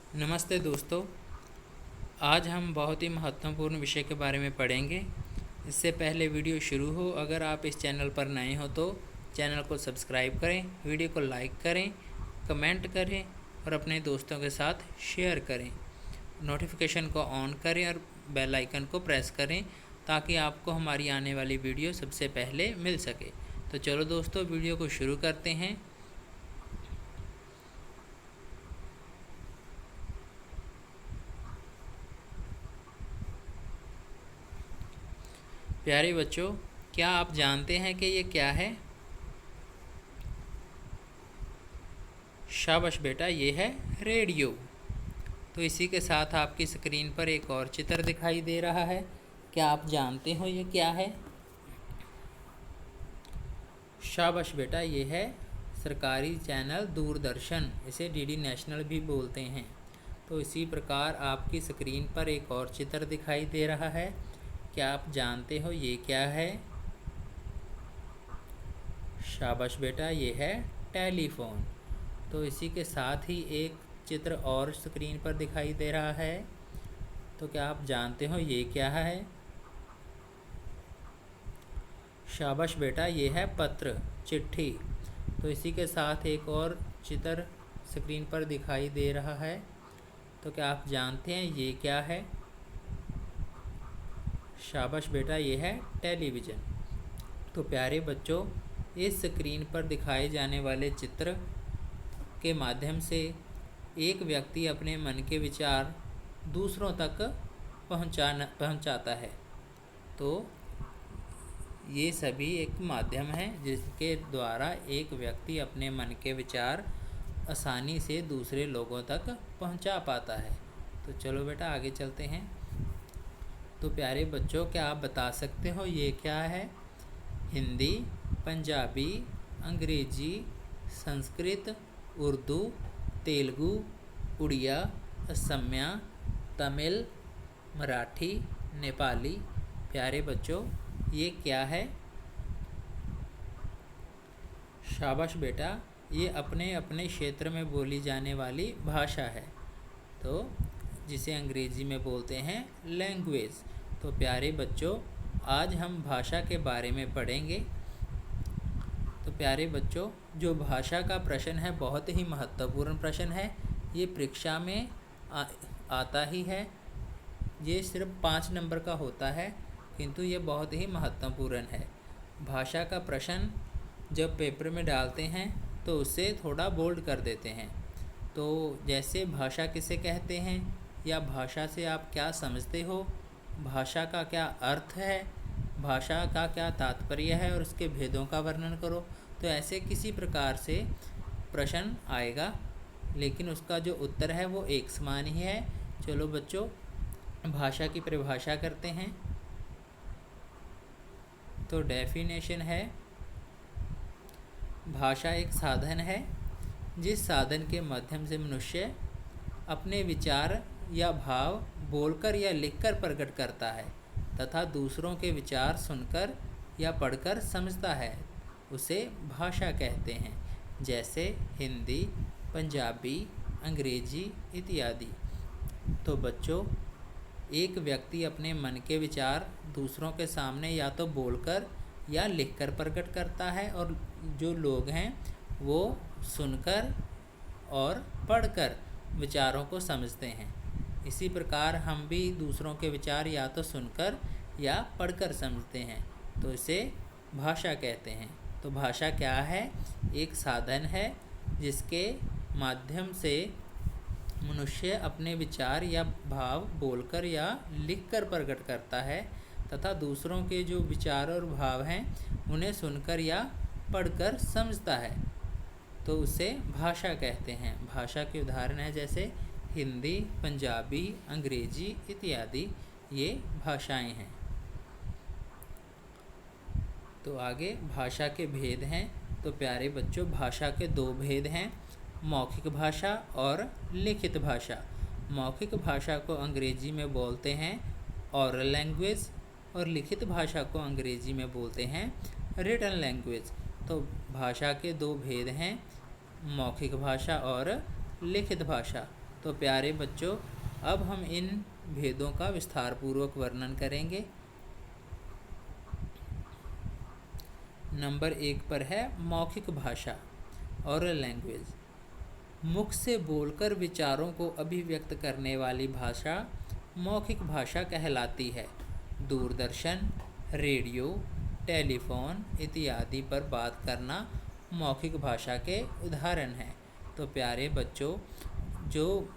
नमस्ते दोस्तों। आज हम बहुत ही महत्वपूर्ण विषय के बारे में पढ़ेंगे। इससे पहले वीडियो शुरू हो, अगर आप इस चैनल पर नए हो तो चैनल को सब्सक्राइब करें, वीडियो को लाइक करें, कमेंट करें और अपने दोस्तों के साथ शेयर करें। नोटिफिकेशन को ऑन करें और बेल आइकन को प्रेस करें ताकि आपको हमारी आने वाली वीडियो सबसे पहले मिल सके। तो चलो दोस्तों, वीडियो को शुरू करते हैं। प्यारे बच्चों, क्या आप जानते हैं कि ये क्या है? शाबाश बेटा, ये है रेडियो। तो इसी के साथ आपकी स्क्रीन पर एक और चित्र दिखाई दे रहा है। क्या आप जानते हो ये क्या है? शाबाश बेटा, ये है सरकारी चैनल दूरदर्शन। इसे डीडी नेशनल भी बोलते हैं। तो इसी प्रकार आपकी स्क्रीन पर एक और चित्र दिखाई दे रहा है। क्या आप जानते हो ये क्या है? शाबाश बेटा, ये है टेलीफोन। तो इसी के साथ ही एक चित्र और स्क्रीन पर दिखाई दे रहा है। तो क्या आप जानते हो ये क्या है? शाबाश बेटा, ये है पत्र, चिट्ठी। तो इसी के साथ एक और चित्र स्क्रीन पर दिखाई दे रहा है। तो क्या आप जानते हैं ये क्या है? शाबाश बेटा, ये है टेलीविज़न। तो प्यारे बच्चों, इस स्क्रीन पर दिखाए जाने वाले चित्र के माध्यम से एक व्यक्ति अपने मन के विचार दूसरों तक पहुंचाता है। तो ये सभी एक माध्यम है जिसके द्वारा एक व्यक्ति अपने मन के विचार आसानी से दूसरे लोगों तक पहुंचा पाता है। तो चलो बेटा, आगे चलते हैं। तो प्यारे बच्चों, क्या आप बता सकते हो ये क्या है? हिंदी, पंजाबी, अंग्रेजी, संस्कृत, उर्दू, तेलुगु, उड़िया, असमिया, तमिल, मराठी, नेपाली। प्यारे बच्चों, ये क्या है? शाबाश बेटा, ये अपने अपने क्षेत्र में बोली जाने वाली भाषा है। तो जिसे अंग्रेजी में बोलते हैं लैंग्वेज। तो प्यारे बच्चों, आज हम भाषा के बारे में पढ़ेंगे। तो प्यारे बच्चों, जो भाषा का प्रश्न है बहुत ही महत्वपूर्ण प्रश्न है। ये परीक्षा में आता ही है। ये सिर्फ 5 नंबर का होता है, किंतु ये बहुत ही महत्वपूर्ण है। भाषा का प्रश्न जब पेपर में डालते हैं तो उसे थोड़ा बोल्ड कर देते हैं। तो जैसे भाषा किसे कहते हैं, या भाषा से आप क्या समझते हो, भाषा का क्या अर्थ है, भाषा का क्या तात्पर्य है और उसके भेदों का वर्णन करो। तो ऐसे किसी प्रकार से प्रश्न आएगा, लेकिन उसका जो उत्तर है वो एक समान ही है। चलो बच्चों, भाषा की परिभाषा करते हैं। तो डेफिनेशन है, भाषा एक साधन है जिस साधन के माध्यम से मनुष्य अपने विचार या भाव बोलकर या लिखकर प्रकट करता है तथा दूसरों के विचार सुनकर या पढ़कर समझता है। उसे भाषा कहते हैं, जैसे हिंदी, पंजाबी, अंग्रेजी इत्यादि। तो बच्चों, एक व्यक्ति अपने मन के विचार दूसरों के सामने या तो बोलकर या लिखकर प्रकट करता है, और जो लोग हैं वो सुनकर और पढ़कर विचारों को समझते हैं। इसी प्रकार हम भी दूसरों के विचार या तो सुनकर या पढ़कर समझते हैं। तो इसे भाषा कहते हैं। तो भाषा क्या है? एक साधन है जिसके माध्यम से मनुष्य अपने विचार या भाव बोलकर या लिखकर प्रकट करता है तथा दूसरों के जो विचार और भाव हैं उन्हें सुनकर या पढ़कर समझता है। तो उसे भाषा कहते हैं। भाषा के उदाहरण है जैसे हिंदी, पंजाबी, अंग्रेजी इत्यादि, ये भाषाएं हैं। तो आगे भाषा के भेद हैं। तो प्यारे बच्चों, भाषा के 2 भेद हैं, मौखिक भाषा और लिखित भाषा। मौखिक भाषा को अंग्रेजी में बोलते हैं ओरल लैंग्वेज, और लिखित भाषा को अंग्रेजी में बोलते हैं रिटन लैंग्वेज। तो भाषा के 2 भेद हैं, मौखिक भाषा और लिखित भाषा। तो प्यारे बच्चों, अब हम इन भेदों का विस्तार पूर्वक वर्णन करेंगे। नंबर 1 पर है मौखिक भाषा, ओरल लैंग्वेज। मुख से बोलकर विचारों को अभिव्यक्त करने वाली भाषा मौखिक भाषा कहलाती है। दूरदर्शन, रेडियो, टेलीफोन इत्यादि पर बात करना मौखिक भाषा के उदाहरण हैं। तो प्यारे बच्चों, जो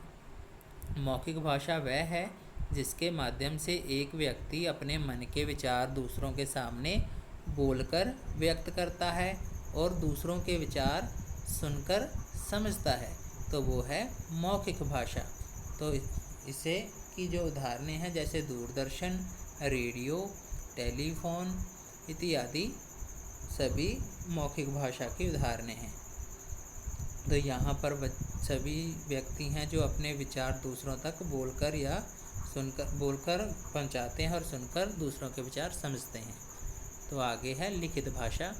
मौखिक भाषा वह है जिसके माध्यम से एक व्यक्ति अपने मन के विचार दूसरों के सामने बोलकर व्यक्त करता है और दूसरों के विचार सुनकर समझता है, तो वो है मौखिक भाषा। तो इसे की जो उदाहरणें हैं जैसे दूरदर्शन, रेडियो, टेलीफोन इत्यादि सभी मौखिक भाषा की उदाहरणें हैं। तो यहाँ पर सभी व्यक्ति हैं जो अपने विचार दूसरों तक बोलकर पहुँचाते हैं और सुनकर दूसरों के विचार समझते हैं। तो आगे है लिखित भाषा।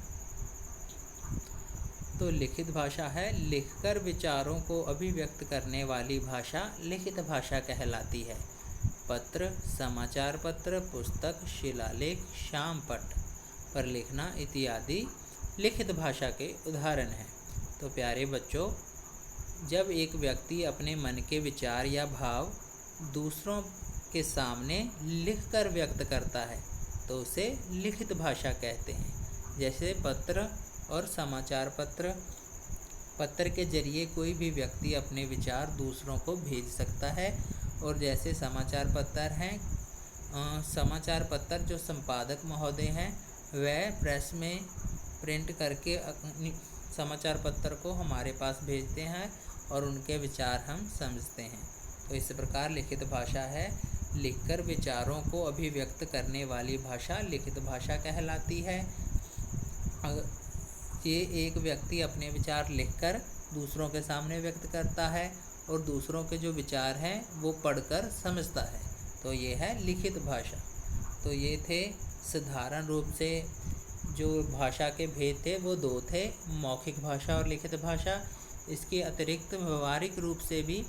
तो लिखित भाषा है लिखकर विचारों को अभिव्यक्त करने वाली भाषा लिखित भाषा कहलाती है। पत्र, समाचार पत्र, पुस्तक, शिलालेख, शामपट पर लिखना इत्यादि लिखित भाषा के उदाहरण हैं। तो प्यारे बच्चों, जब एक व्यक्ति अपने मन के विचार या भाव दूसरों के सामने लिखकर व्यक्त करता है तो उसे लिखित भाषा कहते हैं। जैसे पत्र और समाचार पत्र के जरिए कोई भी व्यक्ति अपने विचार दूसरों को भेज सकता है। और जैसे समाचार पत्र हैं, समाचार पत्र जो संपादक महोदय हैं वह प्रेस में प्रिंट करके समाचार पत्र को हमारे पास भेजते हैं और उनके विचार हम समझते हैं। तो इस प्रकार लिखित भाषा है लिखकर विचारों को अभिव्यक्त करने वाली भाषा लिखित भाषा कहलाती है। ये एक व्यक्ति अपने विचार लिखकर दूसरों के सामने व्यक्त करता है और दूसरों के जो विचार हैं वो पढ़कर समझता है, तो ये है लिखित भाषा। तो ये थे साधारण रूप से जो भाषा के भेद थे वो दो थे, मौखिक भाषा और लिखित भाषा। इसके अतिरिक्त व्यवहारिक रूप से भी,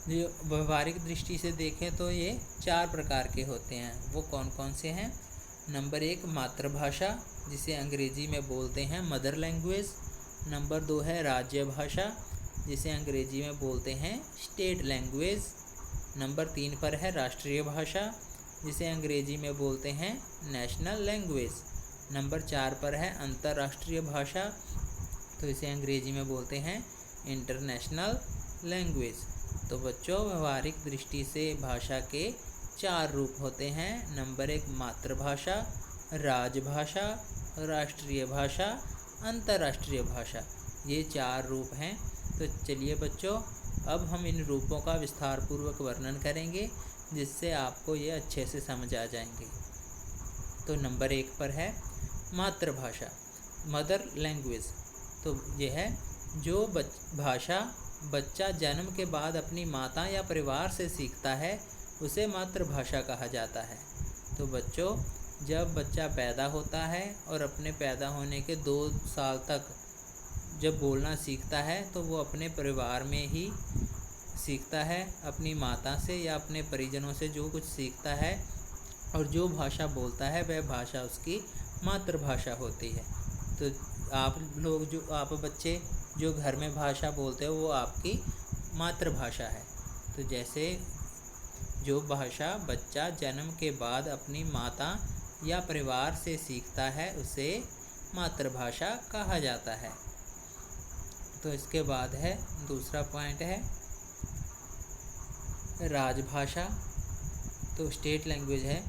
जो व्यवहारिक दृष्टि से देखें तो ये 4 प्रकार के होते हैं। वो कौन कौन से हैं? नंबर 1 मातृभाषा, जिसे अंग्रेजी में बोलते हैं मदर लैंग्वेज। नंबर 2 है राज्य भाषा, जिसे अंग्रेजी में बोलते हैं स्टेट लैंग्वेज। नंबर 3 पर है राष्ट्रीय भाषा, जिसे अंग्रेजी में बोलते हैं नेशनल लैंग्वेज। नंबर 4 पर है अंतर्राष्ट्रीय भाषा, तो इसे अंग्रेजी में बोलते हैं इंटरनेशनल लैंग्वेज। तो बच्चों, व्यवहारिक दृष्टि से भाषा के 4 रूप होते हैं। नंबर 1 मातृभाषा, राजभाषा, राष्ट्रीय भाषा, अंतर्राष्ट्रीय भाषा, ये 4 रूप हैं। तो चलिए बच्चों, अब हम इन रूपों का विस्तार पूर्वक वर्णन करेंगे जिससे आपको ये अच्छे से समझ आ जाएंगे। तो नंबर 1 पर है मातृभाषा, मदर लैंग्वेज। तो ये है जो भाषा बच्चा जन्म के बाद अपनी माता या परिवार से सीखता है उसे मातृभाषा कहा जाता है। तो बच्चों, जब बच्चा पैदा होता है और अपने पैदा होने के 2 साल तक जब बोलना सीखता है तो वो अपने परिवार में ही सीखता है, अपनी माता से या अपने परिजनों से जो कुछ सीखता है और जो भाषा बोलता है वह भाषा उसकी मातृभाषा होती है। तो आप बच्चे जो घर में भाषा बोलते हो वो आपकी मातृभाषा है। तो जैसे जो भाषा बच्चा जन्म के बाद अपनी माता या परिवार से सीखता है उसे मातृभाषा कहा जाता है। तो इसके बाद है दूसरा पॉइंट है राजभाषा। तो स्टेट लैंग्वेज है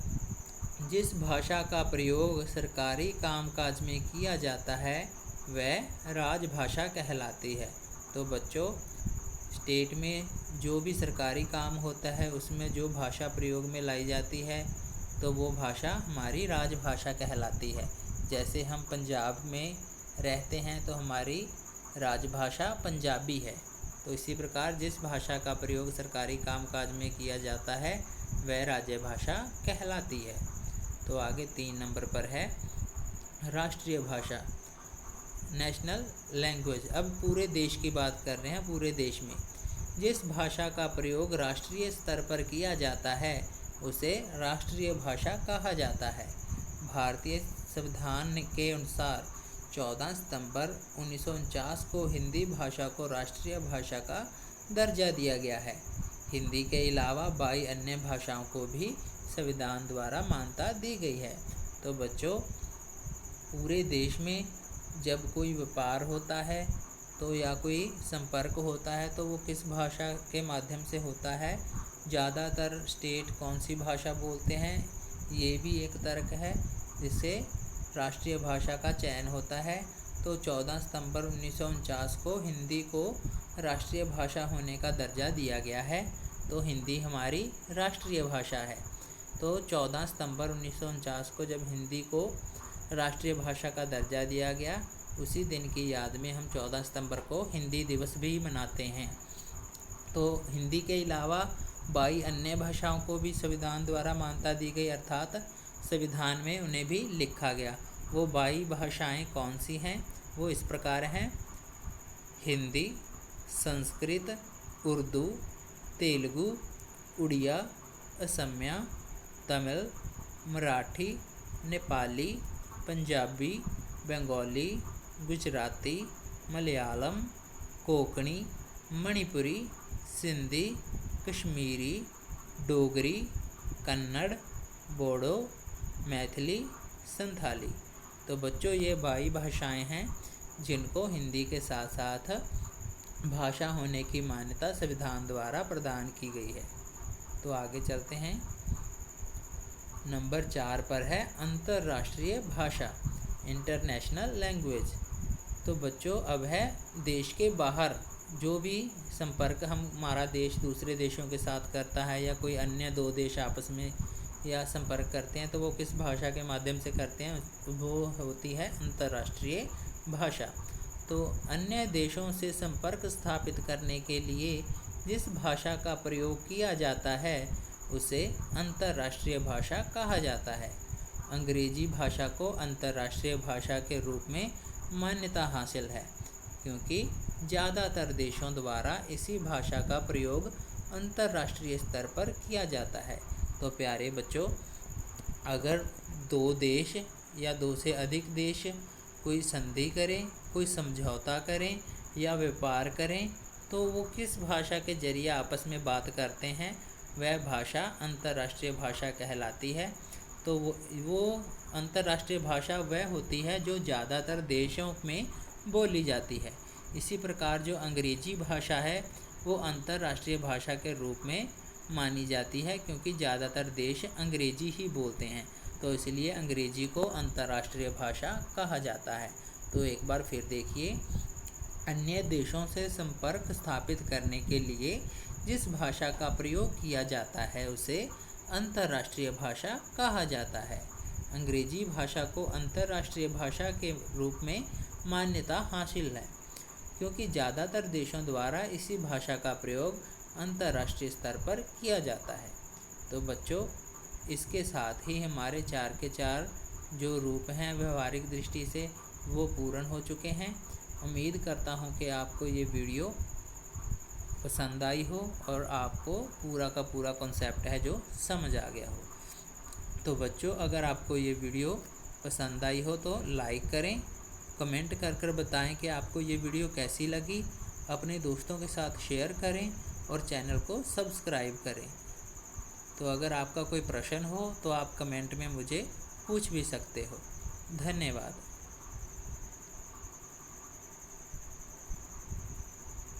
जिस भाषा का प्रयोग सरकारी कामकाज में किया जाता है वह राजभाषा कहलाती है। तो बच्चों, स्टेट में जो भी सरकारी काम होता है उसमें जो भाषा प्रयोग में लाई जाती है तो वो भाषा हमारी राजभाषा कहलाती है। जैसे हम पंजाब में रहते हैं तो हमारी राजभाषा पंजाबी है। तो इसी प्रकार जिस भाषा का प्रयोग सरकारी कामकाज में किया जाता है वह राज्य भाषा कहलाती है। तो आगे 3 नंबर पर है राष्ट्रीय भाषा, नेशनल लैंग्वेज। अब पूरे देश की बात कर रहे हैं, पूरे देश में जिस भाषा का प्रयोग राष्ट्रीय स्तर पर किया जाता है उसे राष्ट्रीय भाषा कहा जाता है। भारतीय संविधान के अनुसार 14 सितंबर 1949 को हिंदी भाषा को राष्ट्रीय भाषा का दर्जा दिया गया है। हिंदी के अलावा 22 अन्य भाषाओं को भी संविधान द्वारा मान्यता दी गई है। तो बच्चों, पूरे देश में जब कोई व्यापार होता है तो या कोई संपर्क होता है तो वो किस भाषा के माध्यम से होता है। ज़्यादातर स्टेट कौन सी भाषा बोलते हैं, ये भी एक तर्क है जिससे राष्ट्रीय भाषा का चयन होता है। तो 14 सितंबर 1949 को हिंदी को राष्ट्रीय भाषा होने का दर्जा दिया गया है। तो हिंदी हमारी राष्ट्रीय भाषा है। तो 14 सितंबर 1949 को जब हिंदी को राष्ट्रीय भाषा का दर्जा दिया गया, उसी दिन की याद में हम 14 सितंबर को हिंदी दिवस भी मनाते हैं। तो हिंदी के अलावा 22 अन्य भाषाओं को भी संविधान द्वारा मान्यता दी गई, अर्थात संविधान में उन्हें भी लिखा गया। वो 22 भाषाएं कौन सी हैं? वो इस प्रकार हैं: हिंदी, संस्कृत, उर्दू, तेलुगु, उड़िया, असमिया, तमिल, मराठी, नेपाली, पंजाबी, बंगाली, गुजराती, मलयालम, कोंकणी, मणिपुरी, सिंधी, कश्मीरी, डोगरी, कन्नड़, बोडो, मैथिली, संथाली। तो बच्चों, ये 22 भाषाएं हैं जिनको हिंदी के साथ साथ भाषा होने की मान्यता संविधान द्वारा प्रदान की गई है। तो आगे चलते हैं। नंबर 4 पर है अंतर्राष्ट्रीय भाषा, इंटरनेशनल लैंग्वेज। तो बच्चों, अब है देश के बाहर जो भी संपर्क हमारा देश दूसरे देशों के साथ करता है या कोई अन्य 2 देश आपस में या संपर्क करते हैं तो वो किस भाषा के माध्यम से करते हैं, वो होती है अंतर्राष्ट्रीय भाषा। तो अन्य देशों से संपर्क स्थापित करने के लिए जिस भाषा का प्रयोग किया जाता है उसे अंतर्राष्ट्रीय भाषा कहा जाता है। अंग्रेजी भाषा को अंतर्राष्ट्रीय भाषा के रूप में मान्यता हासिल है क्योंकि ज़्यादातर देशों द्वारा इसी भाषा का प्रयोग अंतर्राष्ट्रीय स्तर पर किया जाता है। तो प्यारे बच्चों, अगर 2 देश या 2 से अधिक देश कोई संधि करें, कोई समझौता करें या व्यापार करें तो वो किस भाषा के जरिए आपस में बात करते हैं, वह भाषा अंतर्राष्ट्रीय भाषा कहलाती है। तो वो अंतर्राष्ट्रीय भाषा वह होती है जो ज़्यादातर देशों में बोली जाती है। इसी प्रकार जो अंग्रेजी भाषा है वो अंतर्राष्ट्रीय भाषा के रूप में मानी जाती है क्योंकि ज़्यादातर देश अंग्रेजी ही बोलते हैं, तो इसलिए अंग्रेजी को अंतर्राष्ट्रीय भाषा कहा जाता है। तो एक बार फिर देखिए, अन्य देशों से संपर्क स्थापित करने के लिए जिस भाषा का प्रयोग किया जाता है उसे अंतर्राष्ट्रीय भाषा कहा जाता है। अंग्रेजी भाषा को अंतर्राष्ट्रीय भाषा के रूप में मान्यता हासिल है क्योंकि ज़्यादातर देशों द्वारा इसी भाषा का प्रयोग अंतर्राष्ट्रीय स्तर पर किया जाता है। तो बच्चों, इसके साथ ही हमारे 4 के 4 जो रूप हैं व्यवहारिक दृष्टि से वो पूर्ण हो चुके हैं। उम्मीद करता हूँ कि आपको ये वीडियो पसंद आई हो और आपको पूरा का पूरा कॉन्सेप्ट है जो समझ आ गया हो। तो बच्चों, अगर आपको ये वीडियो पसंद आई हो तो लाइक करें, कमेंट कर बताएं कि आपको ये वीडियो कैसी लगी, अपने दोस्तों के साथ शेयर करें और चैनल को सब्सक्राइब करें। तो अगर आपका कोई प्रश्न हो तो आप कमेंट में मुझे पूछ भी सकते हो। धन्यवाद।